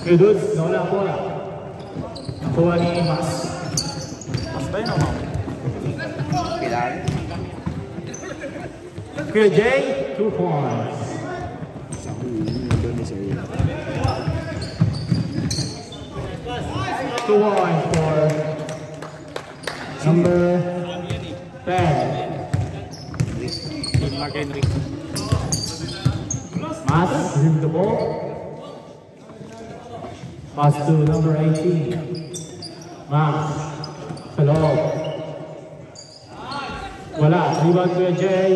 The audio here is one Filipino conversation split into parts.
Kuya Dudes, nawala ang bola. Nakuha ni Mas. Mas ba yun o ma'am? Kailangan. Kuya Jay, 2 points. 2 points for number 10. Mark Henry. Mas, resume the ball. Pass to number 18. Mas, sa loob. Wala, rebound Kuya Jay.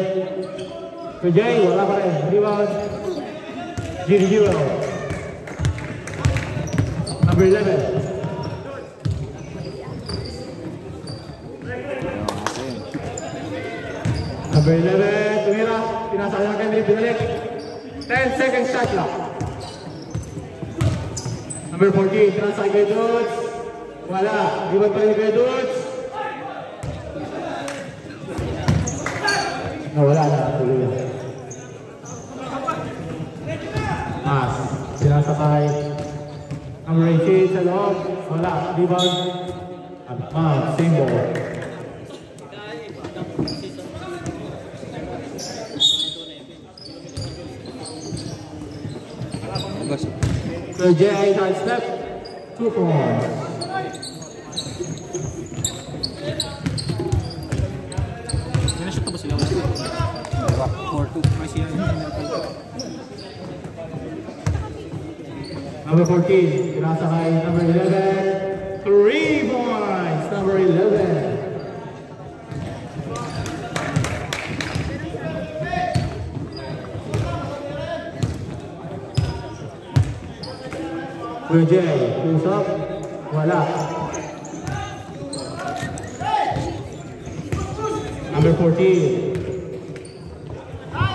Kuya Jay, wala pa rin. Rebound. Gini Jewel. Number 11. Number 11, tumira. Pinasaya kay Henry, binalik. 10 seconds shot clock. Number 14, pinasaya kay Dudes. Wala, rebound pa rin kay Dudes. Wala na, tuloy na. Mas, sinasakay. Number 18 sa loob. Wala, rebound. Same ball. So Jay side step, 2 points. Minashoot na ba sila? 4-2. May siya. Number 14, pinasakay number 11. 3 points, number 11. Kuya Jay, push up. Wala. Number 14.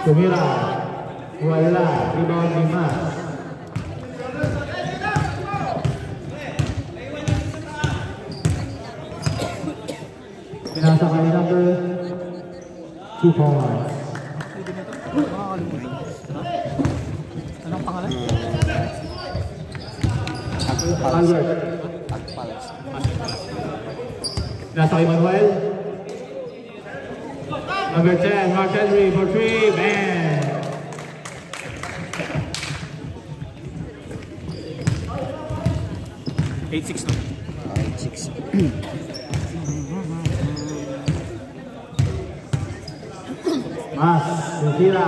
Tumira. Wala. Rebound ni Mas. Pinasakay number 2 points. Anong pangalan? Albert. Pinasakay Manuel. Number 10, Mark Henry for 3. Bang! $8-6 no? 8-6. Mas, tira.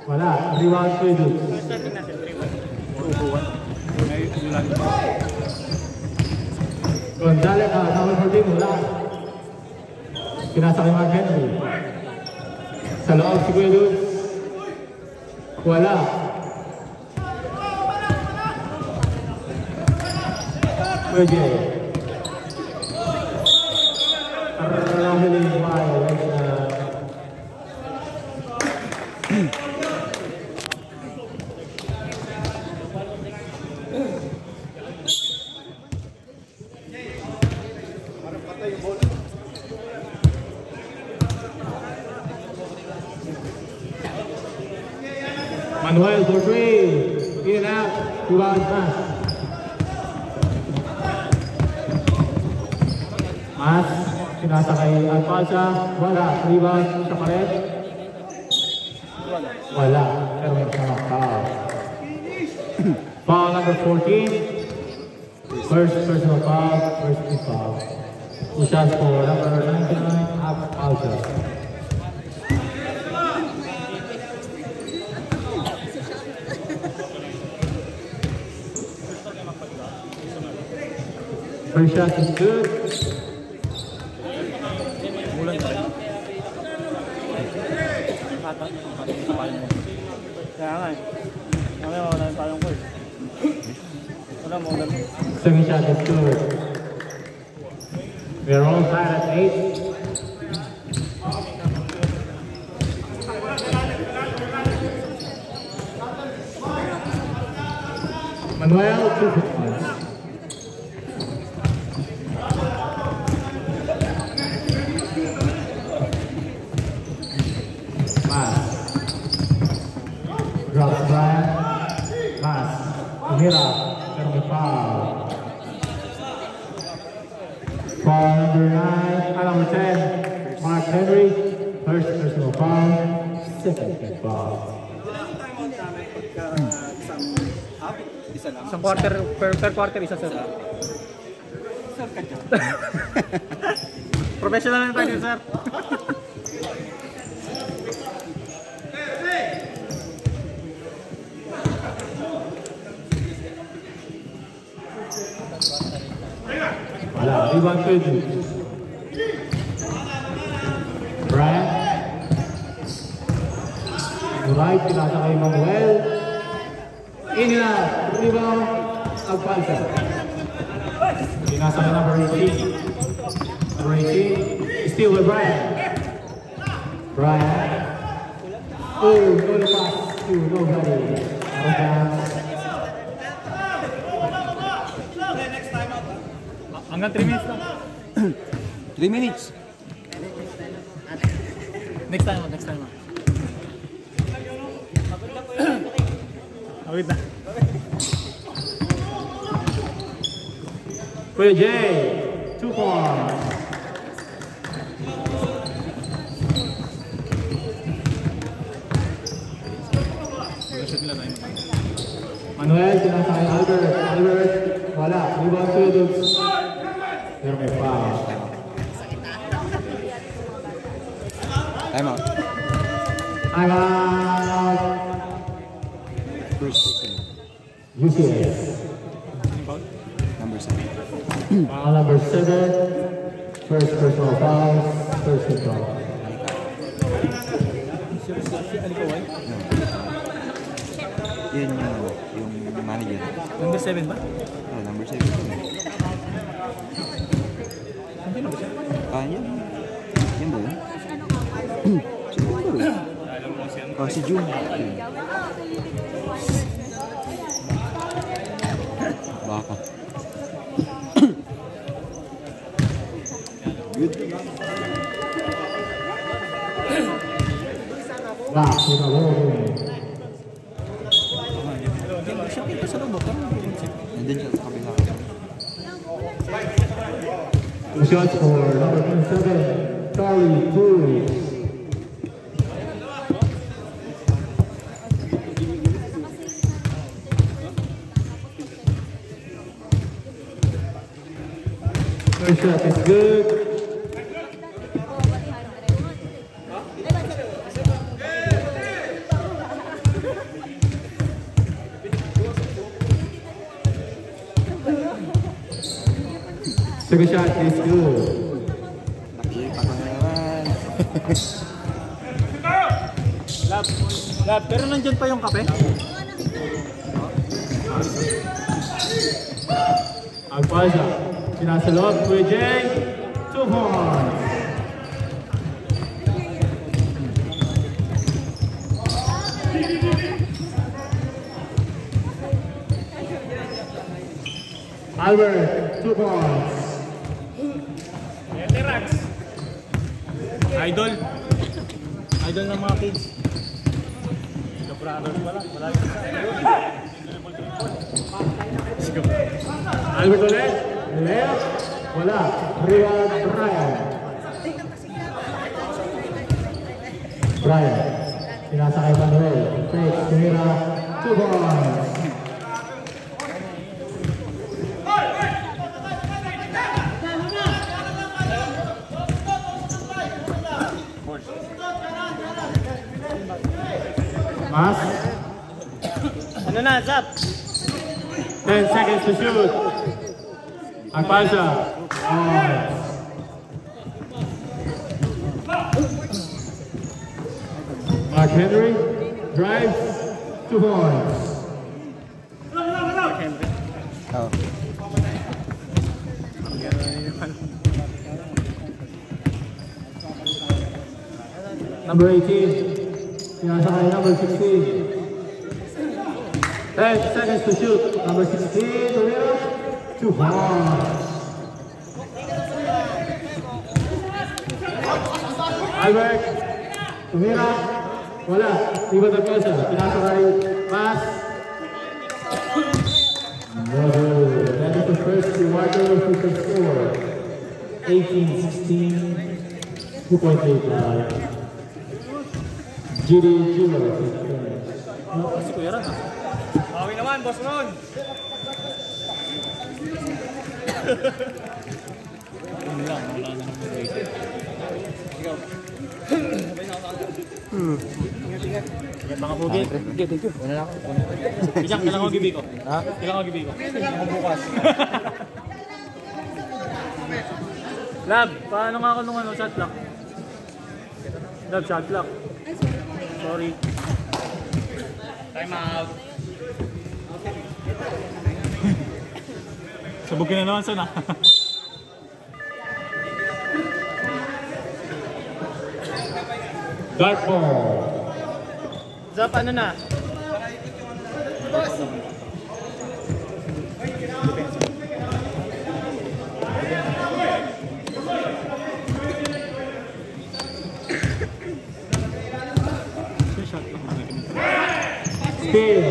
Wala, rebound to you. Gonzales, number 14, wala. Pinasakay Mark Henry. Sa loob si Kuya Dudes. Wala. Kuya Jay. Raheling Wild. Manuel for 3. In and out. Rebound pass. Mas, pinasakay Alpalsa. Wala. Rebound sa pared. Wala. Pero may foul. Foul number 14. First personal foul. First team foul. Usas for number 99. Alpalsa. First shot is good. Bulan pa rin. Kaya nga eh. Mamaya mawala yung payong ko eh. Wala mo ulan. Second shot is good. We are all tied at 8. Manuel, 2 points. Drops Brian. Mas. Mira. Foul number 9, number 10, Mark Henry. First personal foul, second foul. Isang quarter, per quarter, isa sir. Professional na tayo sir. Wala, rebound pwede. Brian. Right, pinasa kay Manuel. Inila, rebound, Agpalsa. Pinasa kay number 18. Number 18, still with Brian. Brian. Oh, no pass to nobody. Hanggang 3 minutes lang. 3 minutes. Next time. Wait na. Kuya Jay, 2 points. Manuel, pinasa kay Albert. Albert, wala. Rebound to Dukes. Pero may foul. Time out. Time out. First person. UCS. Number 7. Foul number 7. First personal foul. First foul. Yun yung manager. Number 7 ba? Oh, number 7. Yan. Yan ba yun? Siguro. Oh, si June. Baka. Good. Wow, kita mo. Nandun siya sa kabila. Shots for number 27, Charlie Cruz. First shot is good. Second shot is good. Nakipak na naman. Lab, pero nandyan pa yung kape? Agpalsa, sinasalot, Kuya Jay, 2 points. Albert, 2 points. Rax. Idol ng mga kids. The brothers wala. Albert ulit, left, wala, Riyad Brian, pinasa kay Manuel, fake, tumira, 2 points. Mas. Ano na, Zap? 10 seconds to shoot. Agpalsa. Mark Henry drives, 2 points. Oh. Number 18. Pinasa kay number 16. 10 seconds to shoot. Number 16, Torino, 2 points. Albert, tumira, wala, iba na pesa. Pinasa kay pass. No good. That is the first rewarder who can score. 18-16, 2.8 line. GD Jewel. Si Kuya Ron ah. Bawi naman, Boss Ron. Ano lang, wala na naman dito. Ikaw. Sabay na ako. Ingat. Ingat mga pugi. Okay, thank you. Una na ako. Isang, kailangan ko gibi ko. Ha? Kailangan ko gibi ko. Ako bukas. Lab, paano nga ako nung ano, shot clock? Lab, shot clock. Sorry. Time out. Sabugin na naman sana. Dark ball. Zap, ano na? Steal.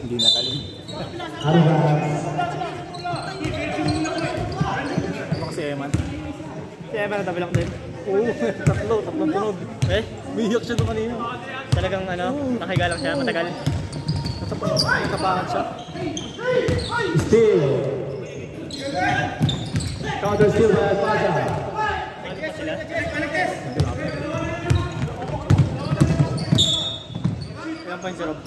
Hindi na kalim. Advance. Ano kasi Eman? Si Eman na tabilak din. Oo, tatlong tunog. Eh, umiyak siya doon kanina. Talagang ano, nakahiga lang siya, matagal. Natapangan siya. Steal. Counter steal by Alpaza. Ano pa sila? Ilang points si Rob?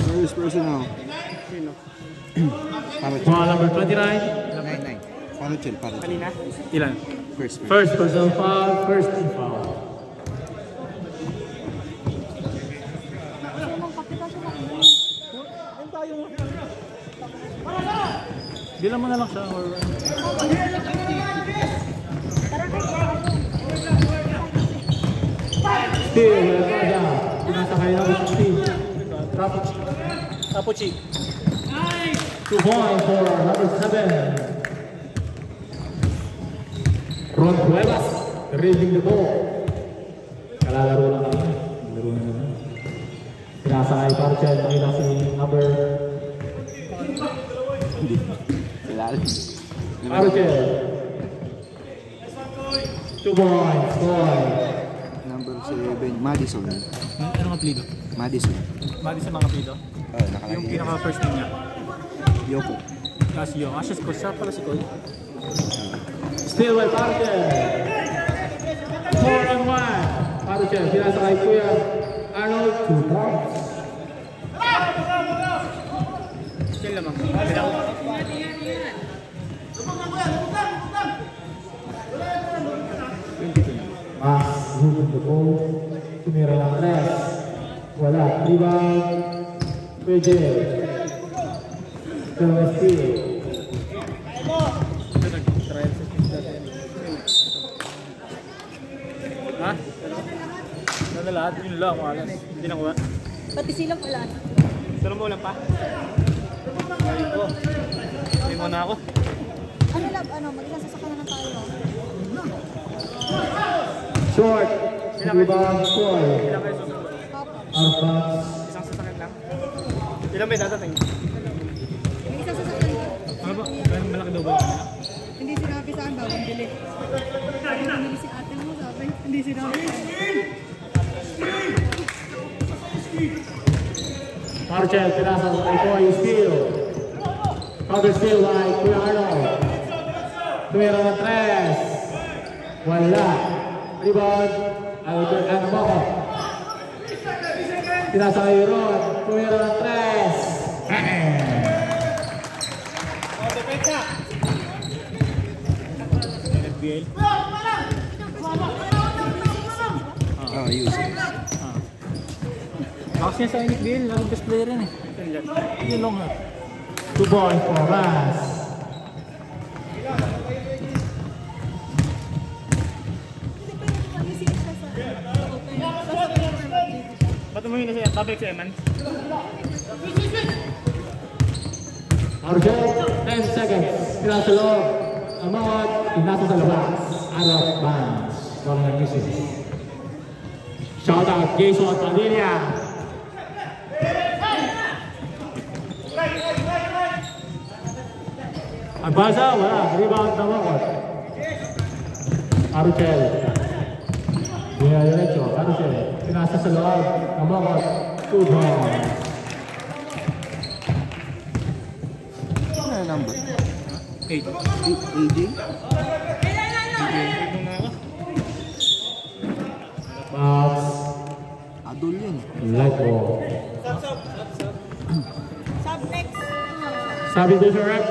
First person now. Sino? Ball number 29. 9-9. Paano chill? Paano chill? Kanina? Ilan? First. First personal foul, first team foul. Bilang mo na lang siya or... Steal by Alpaza. Pinasakay na ng steal. Tapuchi. 2 points for number 7. Ron Cuevas, dribbling the ball. Kalalaro lang kami. Laro na naman. Pinasakay Parcel, nakita si number... Hindi. Kilala. Parcel. 2 points, boy. Number 7. Madison. Ano ang apelido? Madison. Madison mga apelido? Nakalagay. Yung pinaka first name niya. Yoko. Si Yo. Siya ko. Siya pala si Koy. Steal by Parcel. 4-on-1. Parcel, pinasakay Kuya Arnold, 2 points. Still naman. Bilang. Mas, moving the ball. Tumira lang Res. Wala. Rebound. PJ. Dalawang steal. Ha? Ano na lahat? Yun lang. Malas. Hindi nakuha. Pati silang wala. Tulong mo lang pa. Ayun ko. Hindi mo na ako. Ano lab, ano, mag-isang sasakyan na tayo. Short. Rebound. Score. Ilang kayo susunod? Papa. Arfans. Isang sasakyan lang. Ilang may dadating? May isang sasakyan ka. Ano ba? Ganun malaki daw ba yung kanila? Hindi sinabi sa akin, bawang bili. Sabi bumili si ate mo, sabi. Hindi sinabi sa akin. Parcel, pinasa sa kay Koy, steal. Counter steal by Kuya Arnold. Tumira ng 3. Wala. Rebound. Albert Anaboko. Pinasa kay Ron. Tumira ng 3. NFBL? Yusuf. Bakas niya sa NFBL. Naging best player yan eh. Yun long ha. 2 points for Ras. Ba't umuwi na siya? Babalik si Eman? Arjel, 10 seconds. Pinasa loob. Amot. Pinasa sa labas. Out of bounds. Wala nang missing. Shout out, Jason Padilla. Agbasa, wala. Rebound na Makot. Aruchel. Dia diretso. Aruchel. Pinasa sa loob. Makot. 2 points. Ano na number? 8. AJ? Box. Adol yun. Light ball. Sub next. Substitution rep.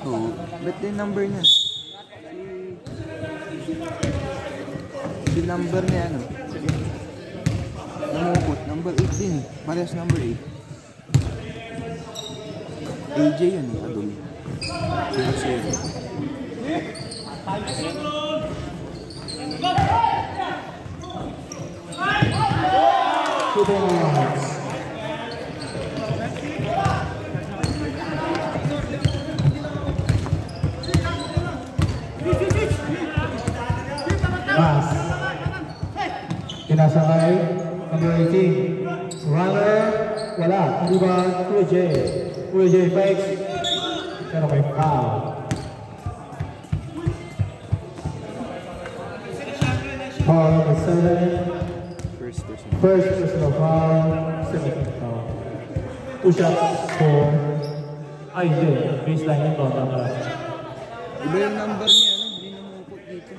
Oo. Ba't yung number niya? Si number niya ano? Namukot. Number 8 din. Parehas number 8. AJ yun eh. Adol. 0-0. Two points. Pass. Kinasakay. Number 18. Runner. Wala. Rebound. Kuya J. Kuya J fakes. Pero may foul. Foul number 7. First personal foul, second foul. 2 shots for... Ay, hindi. Baseline ito. Iba yung number niya, ano? Hindi namukot dito.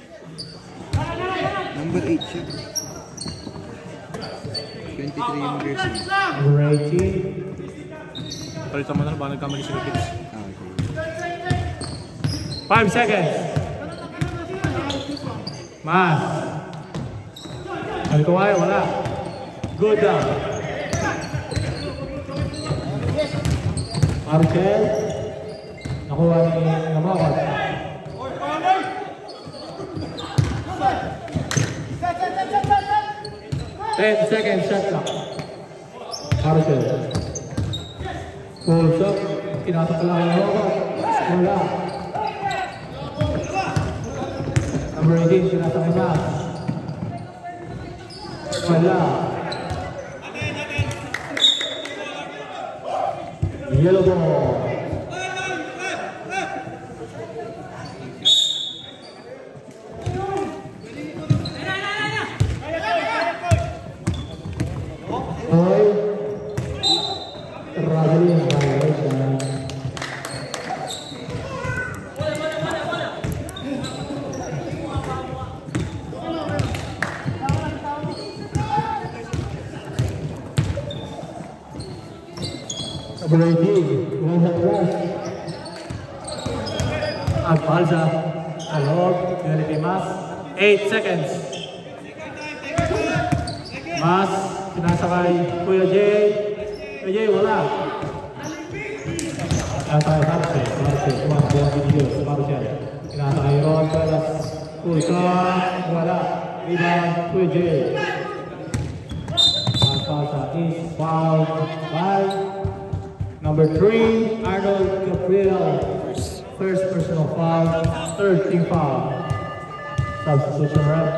Number 8 siya. 23 yung jersey. Number 18. Palitan mo na ba nagkamali si Ricketts? Ah, okay. 5 seconds. Mas. Ano ko ay, wala. Good down. Archel. Nakuha ni Namakot. 10 seconds shot clock. Archel. Pulls up. Kinasok lang ang Namakot. Wala. Number 18, kinasok ni Mas. Wala. Yellow ball. Oy. Traveling violation. Brady, runs at last. Albalza, Alog, Reality Mas. 8 seconds. Mas, sinasakay. Kuya Jay. Kuya Jay, wala. Sinasakay Marcel. Marcel, tumakbo ang video. Marcel. Sinasakay Ron, Pelas. Pulsa, wala. Rebound, Kuya Jay. Albalza is fouled by number 3, Arnold Gabriel. First personal foul, third team foul. Substitution rep.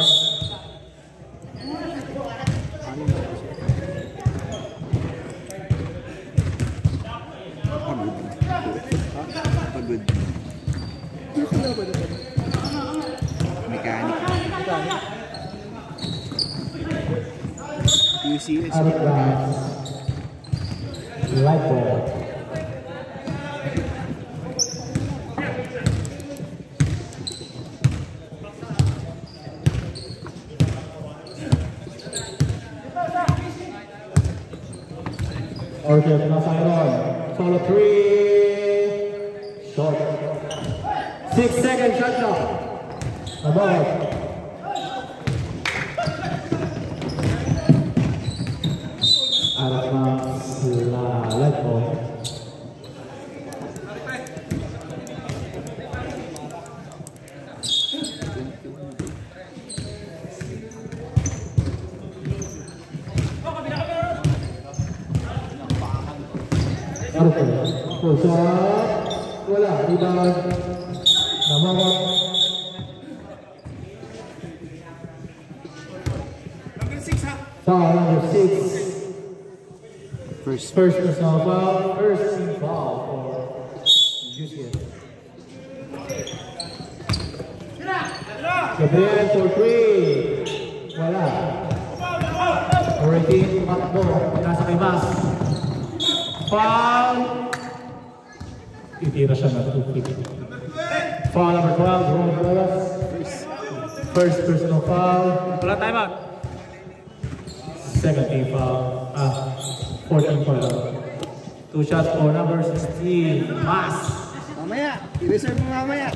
Pagod. Mechanic. QCS. Out of bounds. Light ball. Okay, nasa Iron. Solo 3. Short. 6 seconds shot clock. Nabawat. Out of bounds. Light ball. Arthur, push up, wala, rebound, Namakot. Foul number 6. First personal foul, first team Adrian for 3. Wala. Already, tumakbo. Nasa kay Mas. Foul. Titira siya na 250. Foul number 12, Ron Flores. First personal foul. Wala time out. Second team foul. 14 foul. 2 shots for number 16, Mas. Mamaya, i-reserve mo mamaya.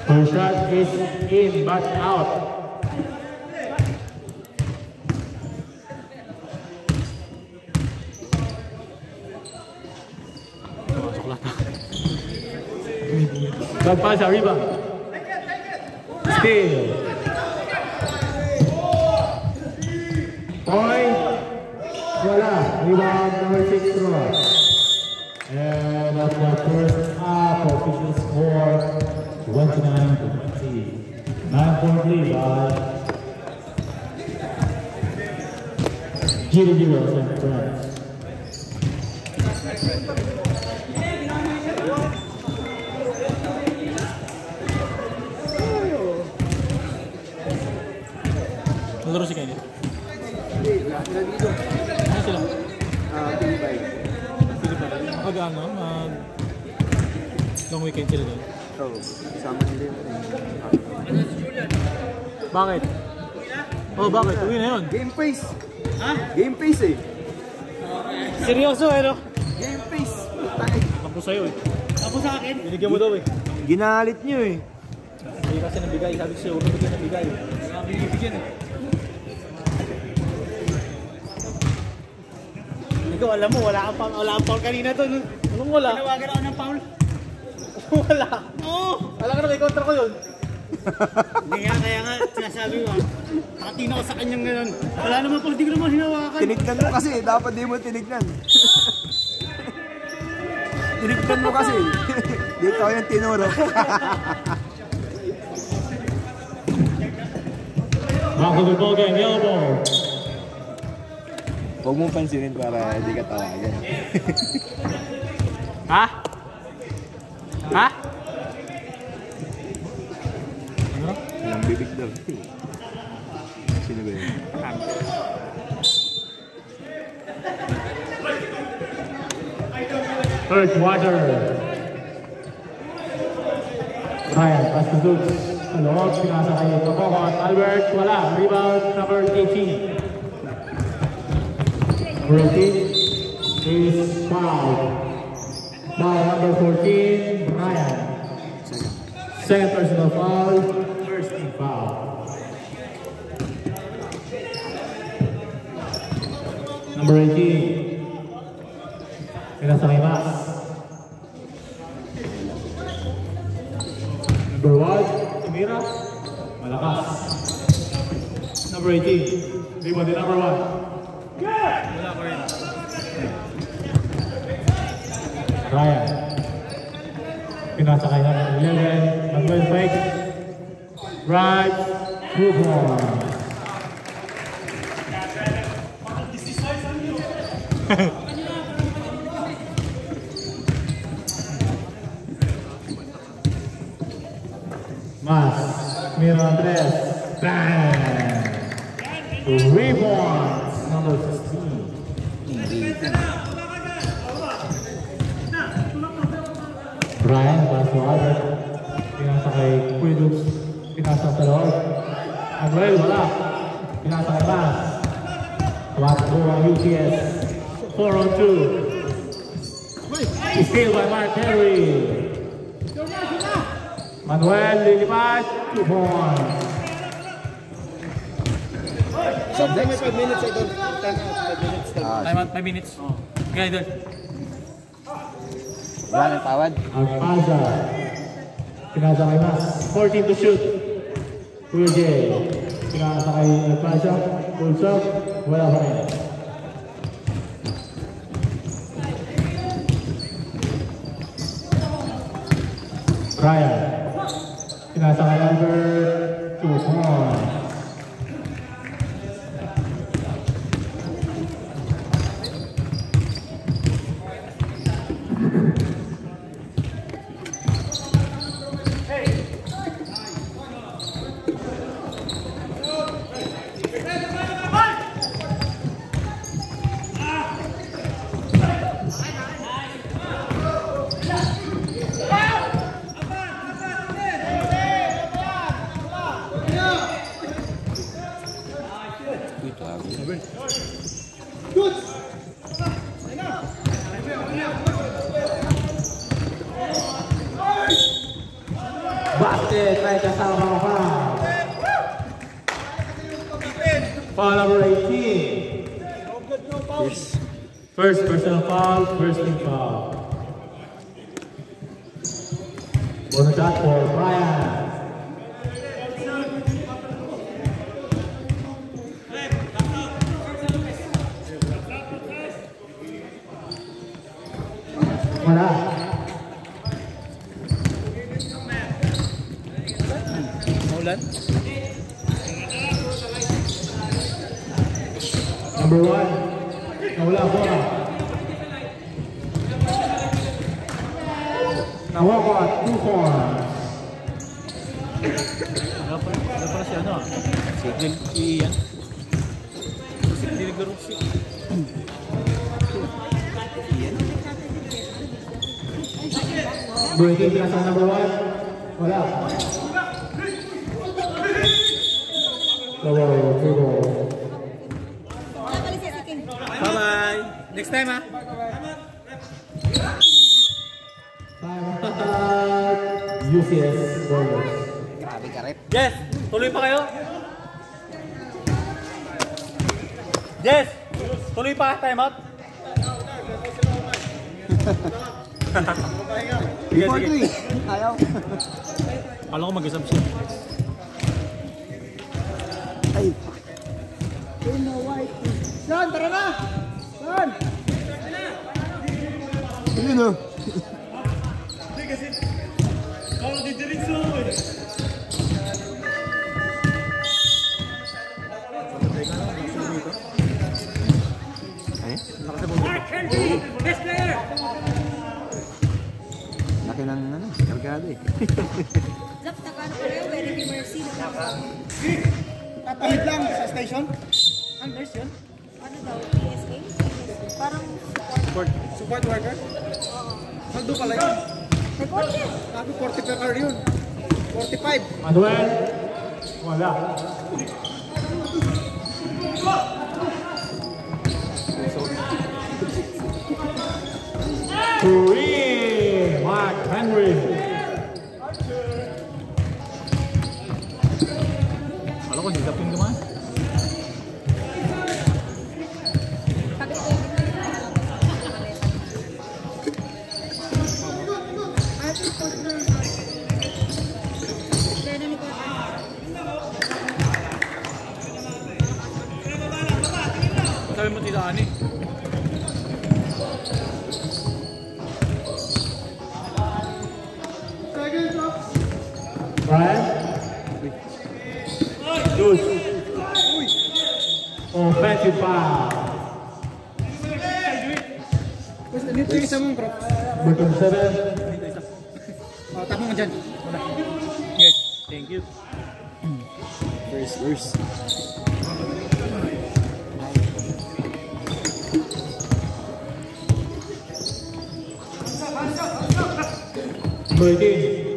First shot is in, but out. Bad pass, rebound. Steal. Point. Wala. Rebound number 6 Ross. And that's the first half. Official score 29-20. 9-point lead by GD Heroes and Friends. Laro si Kenny. Ano sila? Pilipay. Pilipay. Mag-ano? Long weekend sila doon. Oo, kasama nila yun. Bakit? Oh, bakit? Uwi na yun. Game face. Ha? Game face eh. Seryoso eh, no? Game face. Tapos sa'yo eh. Tapos sa akin? Binigyan mo daw eh. Ginalit nyo eh. Hindi kasi nabigay. Sabi ko sa'yo, huwag nabigyan nabigay. Sabi bibigyan eh. Ikaw, alam mo, wala kang foul kanina to. Anong wala? Tinawagan ako ng foul. Wala. Oo. Wala ka na, may kontra ko yun. Hindi nga, kaya nga, sinasabi mo, nakatingin ako sa kanyang gano'n. Wala naman po, hindi ko naman hinawakan. Tinignan mo kasi, dapat di mo tinignan. Tinignan mo kasi. Dito ako yung tinuro. Back to the ball game, yellow ball. Huwag mong pansinin para hindi ka tawagan. Ha? Ha? Ano? Walang bibig daw. Sino ba yun? Third quarter. Ryan, pass to Dukes. Loob, pinasa kay Pagkokot. Albert, wala. Rebound number 18. Number 18 is foul. Foul number 14, Ryan. Second personal foul, first team foul. Number 18. Pinasa kay Mas. Number 1, Timira. Malakas. Number 18. Rebound din number 1. Wala ko rin. Ryan. Pinasa kay number 11. Manuel fake. Right. Move on. Mas. Miro Andres. Bang. Rebound. Number 16. Brian, pass to Albert. Pinasa kay Quidux. Pinasa sa loob. Manuel, wala. Pinasa kay Mas. Tumakbo ang UTS. 4-on-2. Steal by Mark Henry. Manuel, lilipat. 2 points. Subject? 5 minutes ito. Time out, 5 minutes. Okay, idol. Wala nang tawad. Agpaza. Pinasa kay Mas. 14 to shoot. Kuya J. Pinasa kay Agpaza. Full shot. Wala pa rin. Ryan. Pinasa kay Albert. 2 points. Basket, may kasama pa. Foul number 18. First personal foul, first team foul. Bonus shot for Brian. Wala. Maulan? Number 1. Nawala bola. Nawala 2 points. Ano pala si ano ah? Si Ian. Si Diligaro si Breaking pinasa number 1. Wala. bye-bye! Next time ah! UCS Warriors. Grabe ka rep. Yes! Tuloy pa kayo? Yes! Tuloy pa! Time out! Sige, sige. Ayaw. Alam ko mag-isab siya. Ay. Son, tara na! Son! Yun o. Laki ng ano, kargado eh. Zap, nakano pa rin, very mercy. Tatawid lang sa station. Ang nurse yun? Ano daw, PSA? Parang Support worker? Magdo pala yun. reporter. Sabi 40 per hour yun. 45. Manuel. Wala. Three. Mark Henry. Alam ko, higapin ka man. Sabi mo tita Ani. Brian. Good. Offensive foul. Basta dito yung isa mong crocs. Bottom 7. Tapo mo dyan. Yes, thank you. First. Bertin.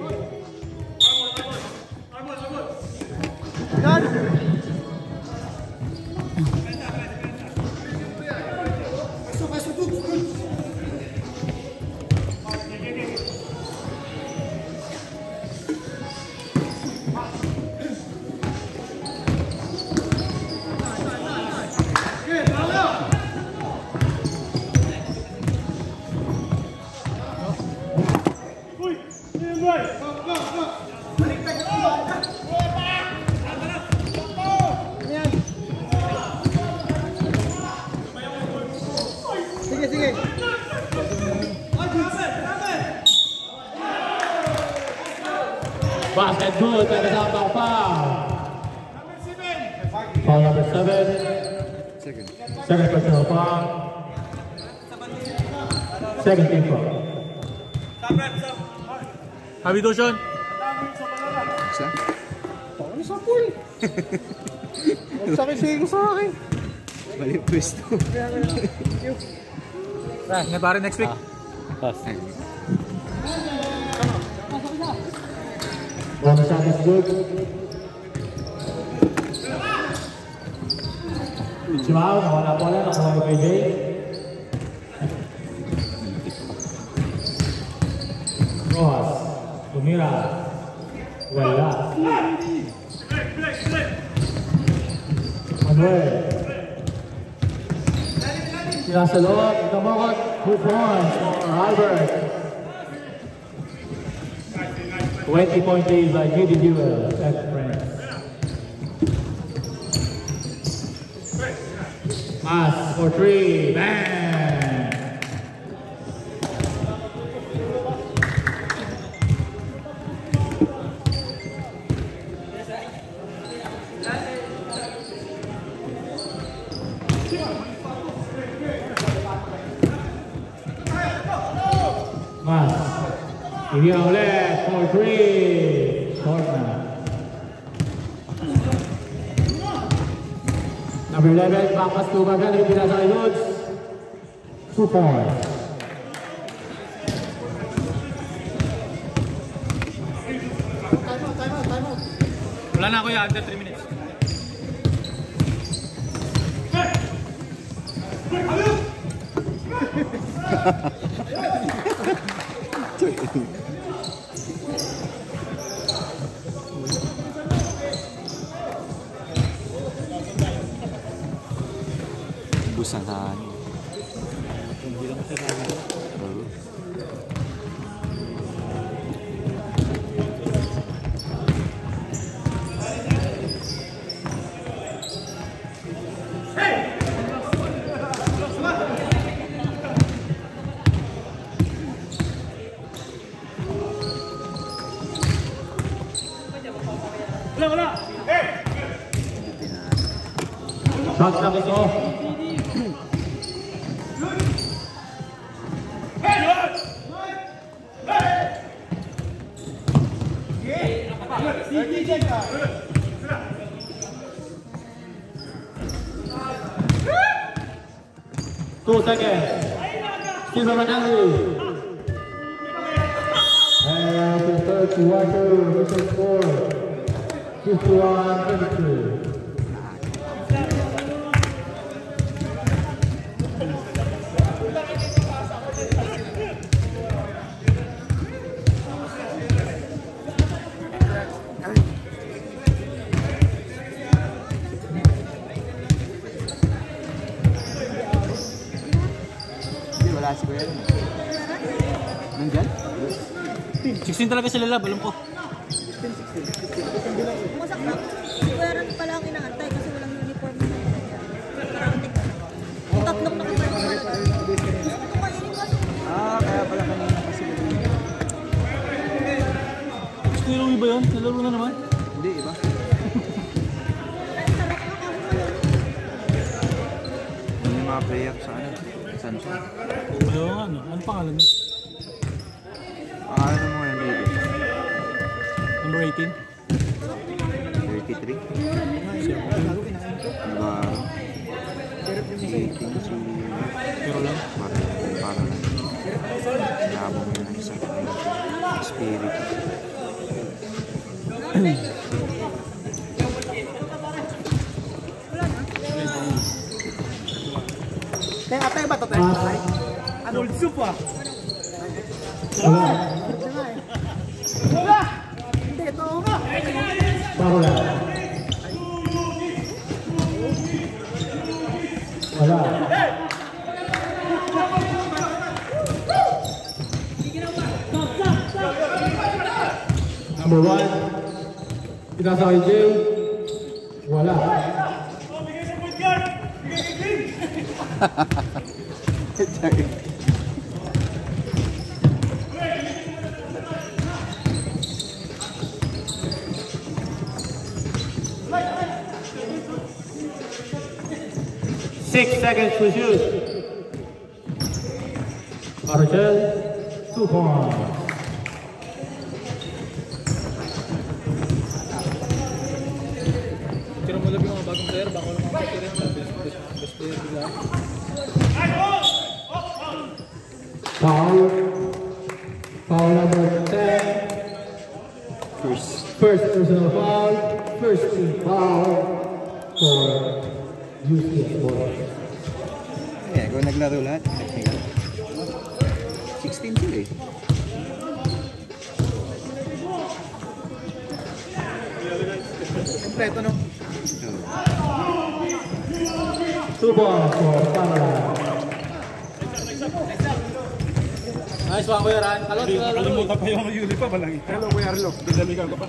Sige. Basket good. May kasama foul. Foul number 7. Second personal foul. Second team foul. Habitation. Isa? Ano sa pool? Huwag sakit sa akin. Mali yung pwesto. Nga pare next week. One shot is good. Jumao, nawala po lang. Nakuha kay Jay. Rojas. Tumira. Wala. Manuel. Sila sa loob. Namokot. 2 points for Albert. 20-point lead by JD Jewel and friends. Pass for 3. Bang! Mas. Ini oleh for 3. Short na. Number 11, Bangkas Tubagan, Ripila sa Ilods. 2 points. Wala na ako under 3 minutes. Busan sa ano. Shot na ito. Two seconds. Silver Manali. And the third to Walker, mission score. 51-22. Wala si Kuya. Nandyan? 16 talaga sila lab, alam ko. Masak na. Kuya Ran pala ang inaantay kasi walang uniform na karating. Yung tatlong nakapala ko pala. Kaya pala kanina kasi. Gusto yung iba yun? Nalaro na naman? Hindi, iba. Yung mga player sa ano? Saan siya? Ayaw nga, ano? Ano pangalan niya? Pangalan mo ngayon, baby? Number 18? 33? Diba? 18 si... Pero lang. Para lang. Nabong mo ng isa. Spirit. Teng, atay ba ito, Teng? Ano, old soup ah? Hindi, ito. Bago lang. Wala. Number 1. Kita sa KJ. Wala. Six seconds to shoot. Archel, 2 points. Tira mo lang yung mga bagong player, baka walang mga player yung best player nila. Foul. Foul number 10. First personal foul. First team foul for UCS. Yeah, kung naglaro lahat, technical. 16 sila eh. Kompleto, no? 2 balls for Pamela. Nice one, Kuya Ran. Kalimutan pa yung uniform. Hello, Kuya Arlo. Dinamigan ko pa.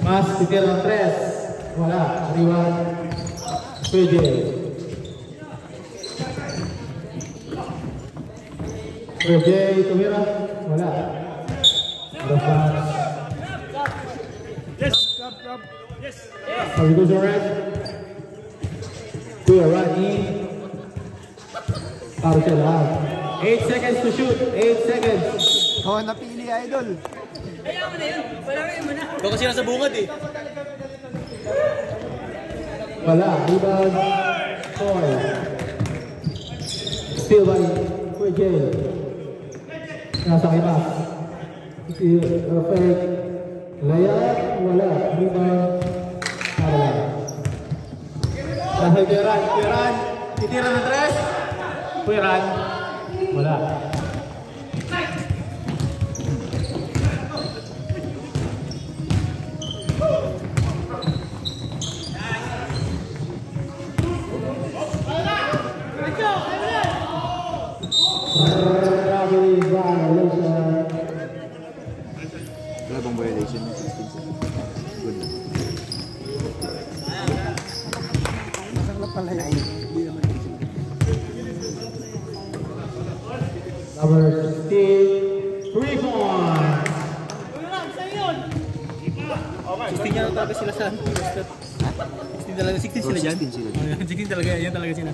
Mas titira ng 3. Wala. Ariwan. PJ. PJ, tumira. Wala. Arafat. Yes! Yes! Sabi ko sa red. Kuya Rani. Para siya lahat. 8 seconds to shoot. 8 seconds. Oh, napili idol. Ikaw kasi nasa bungad eh. Wala. Rebound. Toy. Steal by Kuya J. Nasa kima. Perfect. Layup. Wala. Rebound. Para. Nasa Kuya Ran. Kuya Ran. Titira ng 3. Kuya Ran. Wala. Wala bang violation ng 16 sila? Good na. Masarap pala yun. Hindi naman. Number 16, 3 points. 16 yan talaga sila sa 16 talaga, 16 sila dyan. 16 sila dyan. 16 talaga, yan talaga sila.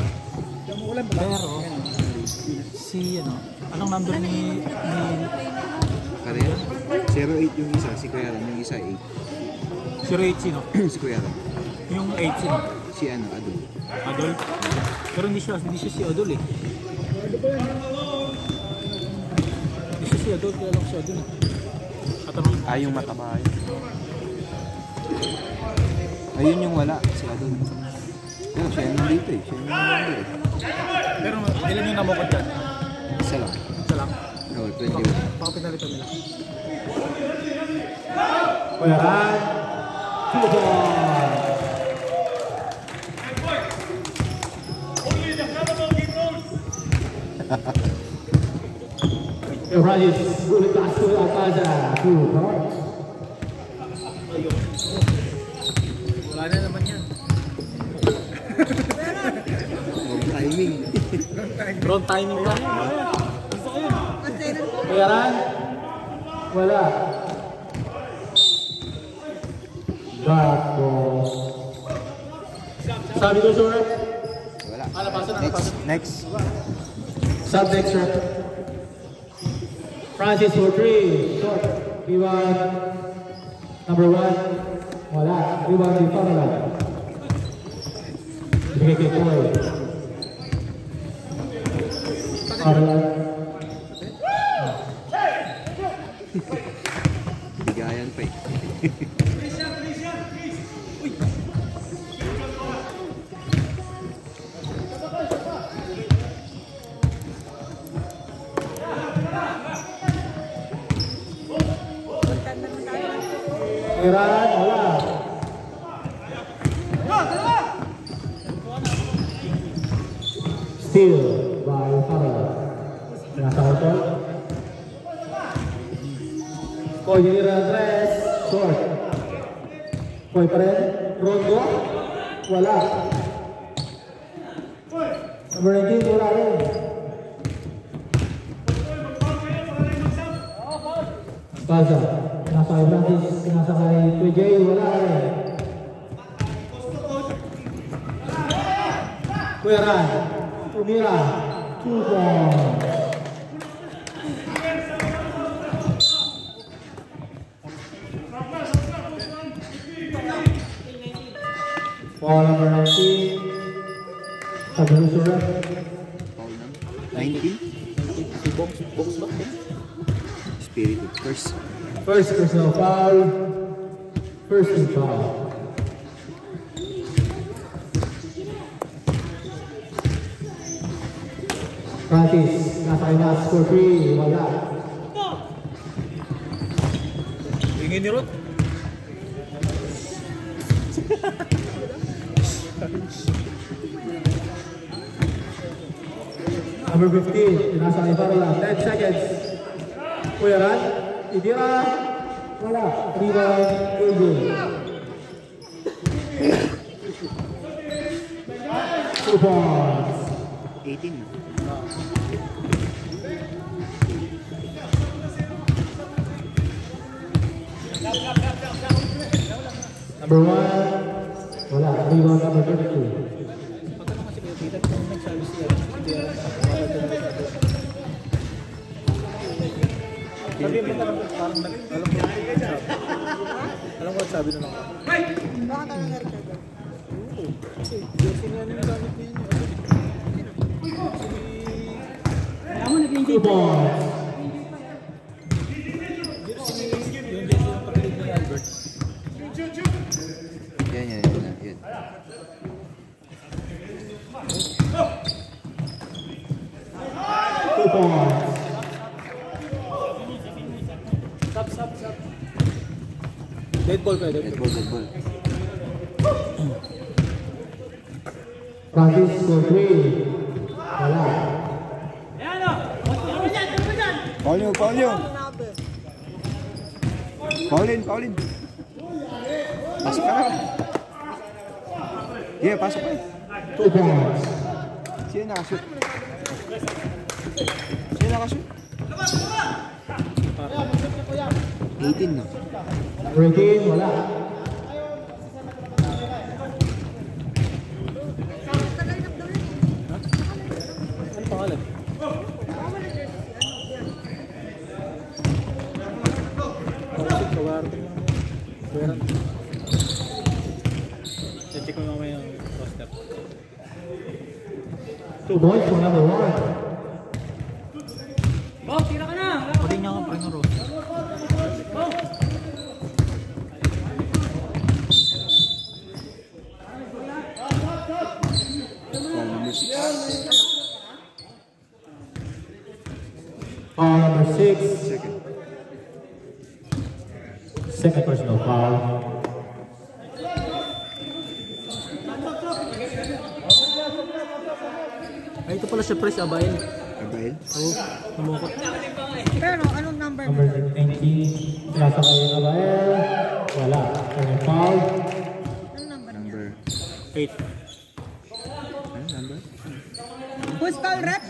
Pero, si ano, anong number ni Karera? 08 yung isa, si Kuya Ram. Yung isa 8. 08 sino? Si Kuya Ram. Yung 8 sino? Si ano, Adol. Adol? Pero hindi siya si Adol eh. Hindi siya si Adol, kaya lang si Adol eh. Katanong. Yung mataba yun. Ayun yung wala, si Adol. Pero siya yung dito eh. Siya yung number eh. Pero ilan yung namukod dyan? Isa lang. Isa lang. Oo, 21. Baka pinalitan nila. Kuya Ran, 2 points. Kuya Ran is good pass to Alcaza. 2 points. Wala na naman yan. Wrong timing. Wrong timing pa. Kuya Ran, wala. Back ball. Sabi ko, sir. Wala. Next Next. Subject, sir. Francis for 3. Short. Rebound. Number 1. Wala. Rebound di Pamela. Ibigay kay Koy. Pamela. Bigayan pa eh. Iran, wala. Steal by Pamela. Nasa hotel. Koy Iran 3. Short. Koy pa rin. Rondo. Wala. Number 19, wala rin. Baza. Nasa kay Francis, nasa kay PJ, wala rin. Kuya Ran, tumira. 2 points. Ball number 19. Sabi ko sa rep. Foul na. 19? Si Box ba? Spirited. First personal foul. First and foul. Francis, nasa kay Nats for 3, wala. Ingin ni Rod. Number 15, nasa kay Parola, 10 seconds. Kuya Ran, itira, wala. Rebound, Google. 2 points. 18 na. Number 1, wala. Rebound number 32. Sabi mo parang alam ko sabi na naman. Baka ka na record. Kasi jersey na yung gamit niya. 2 points. Yan. 2 points. Stop. Dead ball. Dead ball. Francis for 3, wala. Paul nyo. Paulin. Pasok ka na. Yeah, pasok ka. 2 points. Sino nakashoot? 18 na. Hurricane, wala. Ano pangalan? Check ko mamaya yung roster. 2 points for number 1. Pwede niya akong preno roster. Foul number 6. Second personal foul. Ay, ito pala siya press Abael. Oo. Namukot. Pero anong number mo? Number 19. Nasa kay Abael. Wala. Second foul. Anong number? Number. 8. Ano number? Who's foul rep?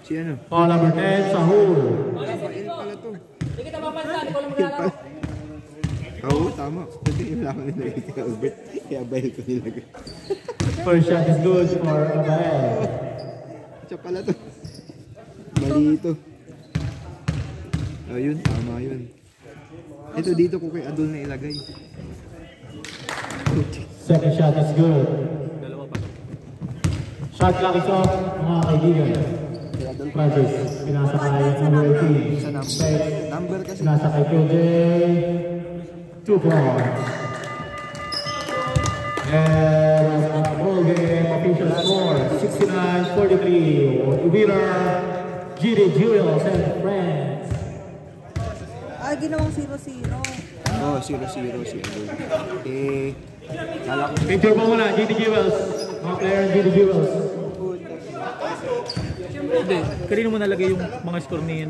Si ano? Foul number 10. Sahul. Oo, tama. Kasi yung laman nilagay kay Albert. Kaya Abael ko nilagay. First shot is good for Abael. Siya pala to. Mali ito. Ayun, tama yun. Ito dito ko kay Adol na ilagay. Second shot is good. Shot clock is off, mga kaibigan. Francis, pinasa kay number 18. Sa number kasi. Pinasa kay KJ. 2 points. And ball game official score 69-43. Winner GD Jewels and friends. Ay, ginawang 0-0. Oo, 0-0 si Adol. Kala ko. Picture mo muna, GD Jewels. Mga player ng GD Jewels. Hindi, kanino mo nalagay yung mga score niyan?